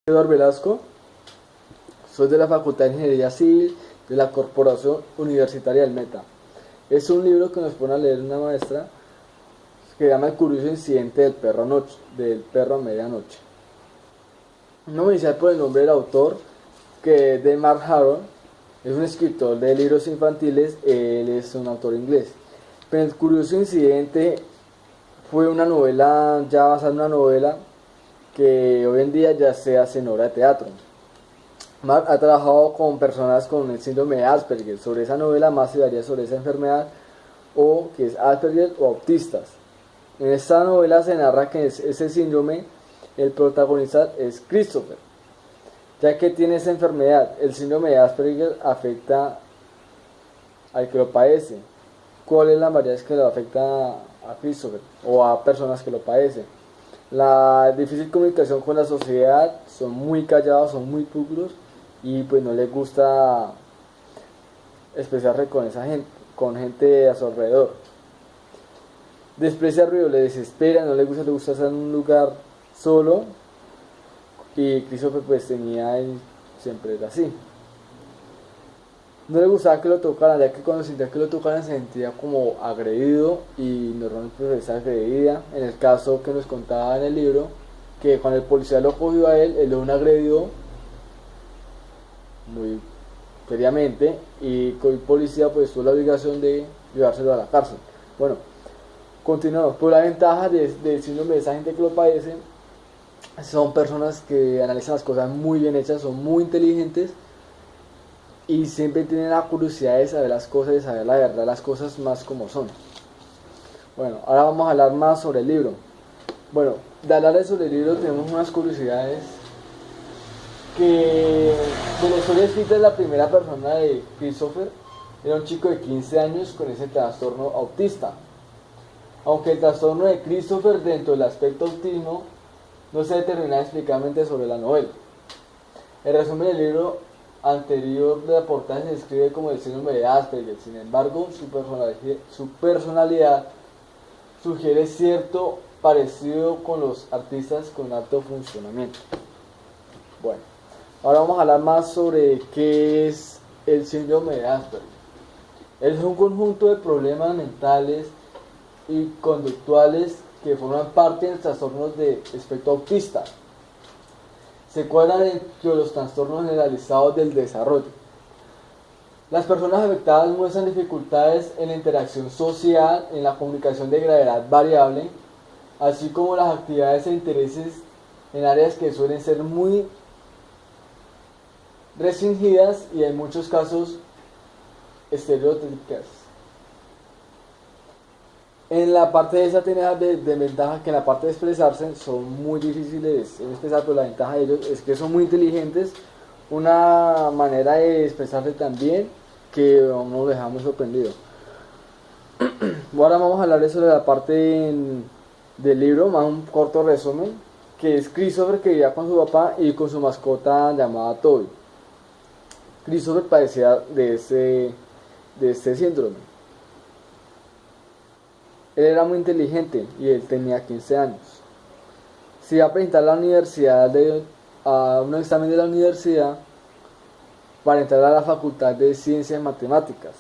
Eduardo Velasco, soy de la Facultad de Ingeniería Civil de la Corporación Universitaria del Meta. Es un libro que nos pone a leer una maestra que se llama El curioso incidente del perro a medianoche. No me iniciar por el nombre del autor, que es de Mark Harron, es un escritor de libros infantiles, él es un autor inglés. Pero El curioso incidente fue una novela, ya basada en una novela que hoy en día ya se hace en obra de teatro. Mark ha trabajado con personas con el síndrome de Asperger. Sobre esa novela más se daría sobre esa enfermedad, o que es Asperger o autistas. En esta novela se narra que ese síndrome, el protagonista es Christopher, ya que tiene esa enfermedad. El síndrome de Asperger afecta al que lo padece. ¿Cuál es la variedad que lo afecta a Christopher o a personas que lo padecen? La difícil comunicación con la sociedad, son muy callados, son muy pulcros y pues no les gusta expresarse con esa gente, con gente a su alrededor. Desprecia el ruido, le desespera, no le gusta estar en un lugar solo, y Christopher pues tenía él, siempre era así. No le gustaba que lo tocaran, ya que cuando sentía que lo tocaran se sentía como agredido y normalmente pues, se agredida. En el caso que nos contaba en el libro, que cuando el policía lo cogió a él lo agredió muy seriamente, y con el policía pues tuvo la obligación de llevárselo a la cárcel. Bueno, continuamos. Por la ventaja del síndrome de esa gente que lo padece, son personas que analizan las cosas muy bien hechas, son muy inteligentes y siempre tienen la curiosidad de saber las cosas, de saber la verdad, las cosas más como son. Bueno, ahora vamos a hablar más sobre el libro. Bueno, de hablar sobre el libro tenemos unas curiosidades, que de la historia escrita de la primera persona de Christopher, era un chico de 15 años con ese trastorno autista. Aunque el trastorno de Christopher dentro del aspecto autismo no se determina explicadamente sobre la novela. El resumen del libro anterior de la portada se describe como el síndrome de Asperger. Sin embargo, su personalidad sugiere cierto parecido con los artistas con alto funcionamiento. Bueno, ahora vamos a hablar más sobre qué es el síndrome de Asperger. Es un conjunto de problemas mentales y conductuales que forman parte de los trastornos de espectro autista. Se cuadran dentro de los trastornos generalizados del desarrollo. Las personas afectadas muestran dificultades en la interacción social, en la comunicación de gravedad variable, así como las actividades e intereses en áreas que suelen ser muy restringidas y en muchos casos estereotípicas. En la parte de esa tiene de ventaja que en la parte de expresarse son muy difíciles en expresar, pero la ventaja de ellos es que son muy inteligentes, una manera de expresarse también que nos deja muy sorprendido. Ahora vamos a hablar sobre la parte del libro, más un corto resumen, que es Christopher, que vivía con su papá y con su mascota llamada Toby. Christopher padecía de este síndrome. Él era muy inteligente y él tenía 15 años. Se iba a presentar a la universidad, a un examen de la universidad para entrar a la Facultad de Ciencias Matemáticas.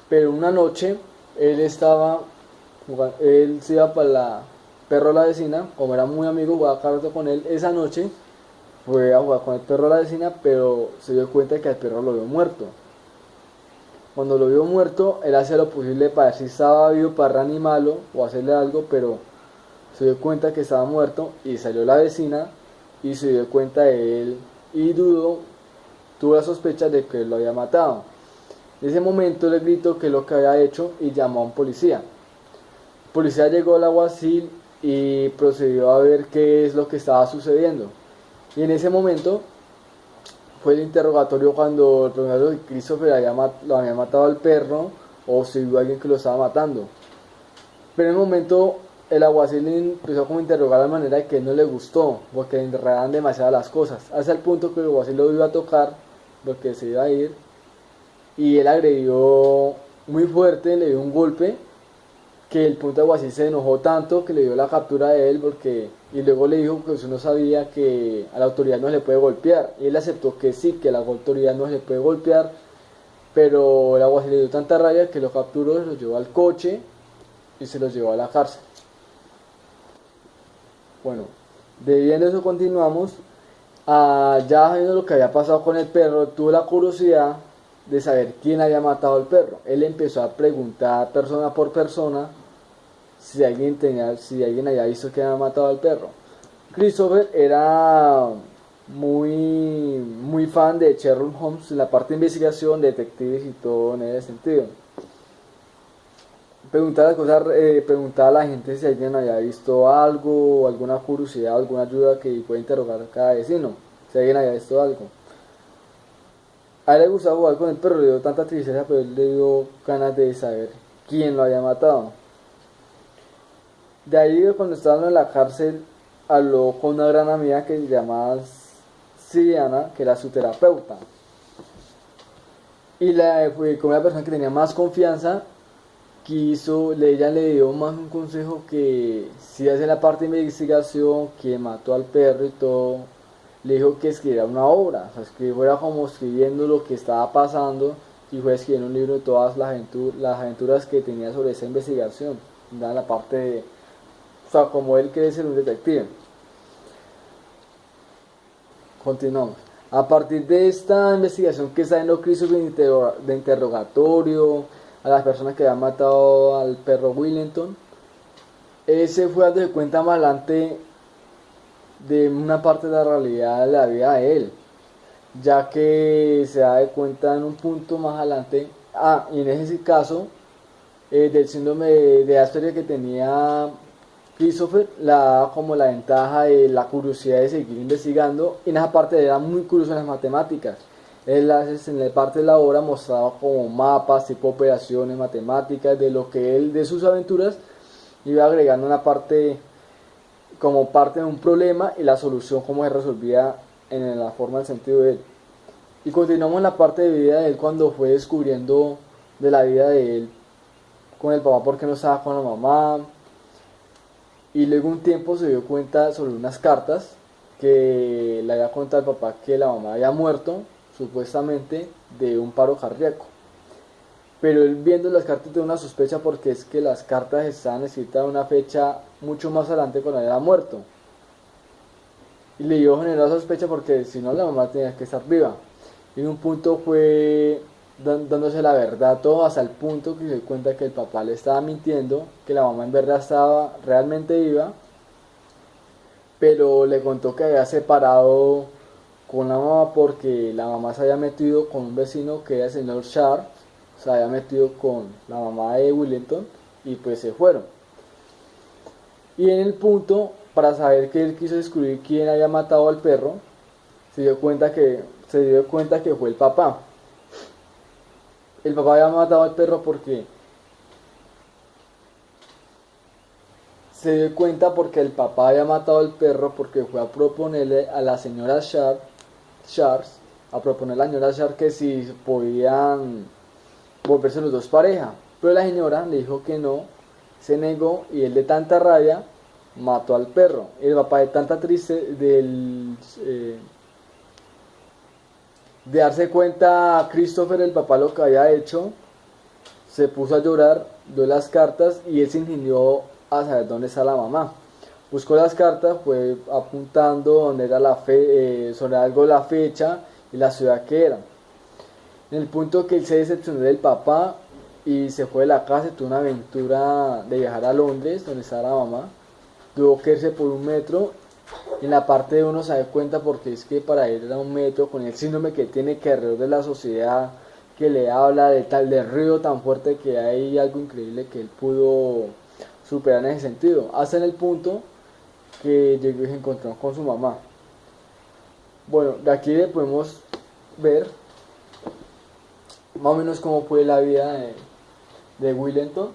Pero una noche él se iba para la perro de la vecina, como era muy amigo, jugaba cartas con él. Esa noche fue a jugar con el perro de la vecina, pero se dio cuenta de que el perro lo vio muerto. Cuando lo vio muerto, él hacía lo posible para ver si estaba vivo, para reanimarlo o hacerle algo, pero se dio cuenta que estaba muerto y salió la vecina y se dio cuenta de él y tuvo la sospecha de que él lo había matado. En ese momento le gritó que lo que había hecho y llamó a un policía. El policía llegó al alguacil y procedió a ver qué es lo que estaba sucediendo. Y en ese momento fue el interrogatorio cuando el profesor de Christopher lo había matado al perro, o si vio a alguien que lo estaba matando. Pero en el momento el alguacil empezó como a interrogar de manera que no le gustó, porque le enredaban demasiado las cosas, hasta el punto que el alguacil lo iba a tocar porque se iba a ir, y él agredió muy fuerte, le dio un golpe que el punto alguacil se enojó tanto que le dio la captura de él y luego le dijo que usted no sabía que a la autoridad no se le puede golpear, y él aceptó que sí, que a la autoridad no se le puede golpear, pero el alguacil le dio tanta rabia que lo capturó, se lo llevó al coche y se lo llevó a la cárcel. Bueno, de viendo eso continuamos. Ya viendo lo que había pasado con el perro, tuvo la curiosidad de saber quién había matado al perro. Él empezó a preguntar persona por persona si alguien había visto que había matado al perro. Christopher era muy fan de Sherlock Holmes en la parte de investigación, detectives y todo en ese sentido. Preguntaba a la gente si alguien había visto algo, alguna curiosidad, alguna ayuda que pueda interrogar a cada vecino, si alguien había visto algo. A él le gustaba jugar con el perro, le dio tanta tristeza, pero él le dio ganas de saber quién lo había matado. De ahí, cuando estaban en la cárcel, habló con una gran amiga que se llamaba Siriana, que era su terapeuta. Y fue como la persona que tenía más confianza, ella le dio más un consejo que si hace la parte de investigación, que mató al perro y todo, le dijo que escribiera una obra, o sea, que fuera como escribiendo lo que estaba pasando y fue escribiendo un libro de todas las aventuras que tenía sobre esa investigación, en la parte de, o sea, como él quiere ser un detective. Continuamos. A partir de esta investigación que está haciendo Christopher de interrogatorio a las personas que habían matado al perro Wellington, se fue a darse cuenta más adelante de una parte de la realidad de la vida de él, ya que se da de cuenta en un punto más adelante, y en ese caso, del síndrome de Asperger que tenía Christopher, la daba como la ventaja de la curiosidad de seguir investigando, y en esa parte era muy curioso en las matemáticas. Él en la parte de la obra mostraba como mapas, tipo operaciones matemáticas, de sus aventuras, iba agregando una parte como parte de un problema y la solución cómo se resolvía en la forma del sentido de él. Y continuamos en la parte de vida de él cuando fue descubriendo de la vida de él con el papá porque no estaba con la mamá, y luego un tiempo se dio cuenta sobre unas cartas que le había contado al papá que la mamá había muerto supuestamente de un paro cardíaco. Pero él viendo las cartas tiene una sospecha porque es que las cartas estaban escritas de una fecha mucho más adelante cuando había muerto. Y le dio generar sospecha porque si no la mamá tenía que estar viva. Y en un punto fue dándose la verdad todo hasta el punto que se dio cuenta que el papá le estaba mintiendo, que la mamá en verdad estaba realmente viva, pero le contó que había separado con la mamá porque la mamá se había metido con un vecino que era el señor Sharp, se había metido con la mamá de Wellington y pues se fueron. Y en el punto, para saber que él quiso descubrir quién había matado al perro, se dio cuenta que fue el papá. El papá había matado al perro porque se dio cuenta porque el papá había matado al perro porque fue a proponerle a la señora Sharp, a proponerle a la señora Sharp que si podían volverse los dos pareja, pero la señora le dijo que no, se negó y él de tanta rabia mató al perro. El papá de tanta triste de darse cuenta Christopher, el papá, lo que había hecho, se puso a llorar, dio las cartas y él se ingenió a saber dónde está la mamá. Buscó las cartas, fue apuntando dónde era sobre algo la fecha y la ciudad que era. En el punto que él se decepcionó del papá y se fue de la casa, tuvo una aventura de viajar a Londres, donde estaba la mamá. Tuvo que irse por un metro. En la parte de uno se da cuenta porque es que para él era un metro con el síndrome que tiene, que alrededor de la sociedad que le habla de ruido tan fuerte, que hay algo increíble que él pudo superar en ese sentido, hasta en el punto que llegó y se encontró con su mamá. Bueno, de aquí le podemos ver más o menos cómo fue la vida de Wellington.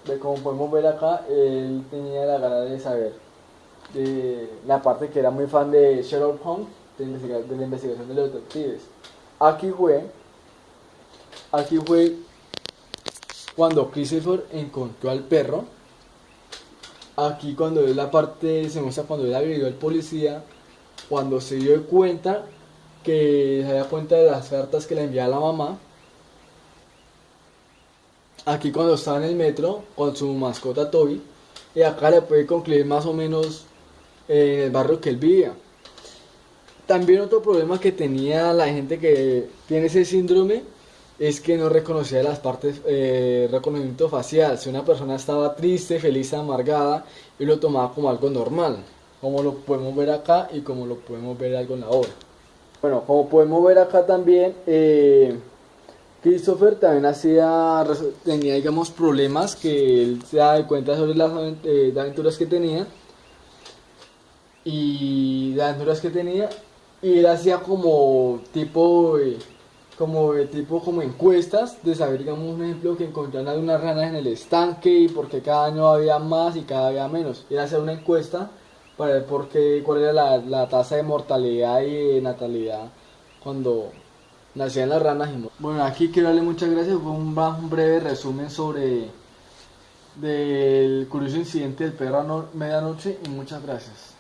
De como podemos ver acá, él tenía la gana de saber de la parte que era muy fan de Sherlock Holmes, de la investigación de los detectives. Aquí fue cuando Christopher encontró al perro. Aquí cuando es la parte, se muestra cuando él agredió al policía, cuando se dio cuenta que se da cuenta de las cartas que le enviaba la mamá. Aquí cuando estaba en el metro con su mascota Toby. Y acá le puede concluir más o menos en el barrio que él vivía. También otro problema que tenía la gente que tiene ese síndrome es que no reconocía las partes, reconocimiento facial. Si una persona estaba triste, feliz, amargada, y lo tomaba como algo normal, como lo podemos ver acá y como lo podemos ver algo en la obra. Bueno, como podemos ver acá también, Christopher también tenía, digamos, problemas que él se da cuenta sobre las aventuras que tenía y él hacía como encuestas de saber, digamos, un ejemplo, que encontraran unas ranas en el estanque y por qué cada año había más y cada había menos. Él hacía una encuesta para ver cuál era la tasa de mortalidad y de natalidad cuando nacían las ranas. Bueno, aquí quiero darle muchas gracias. Fue un breve resumen sobre del curioso incidente del perro a medianoche, y muchas gracias.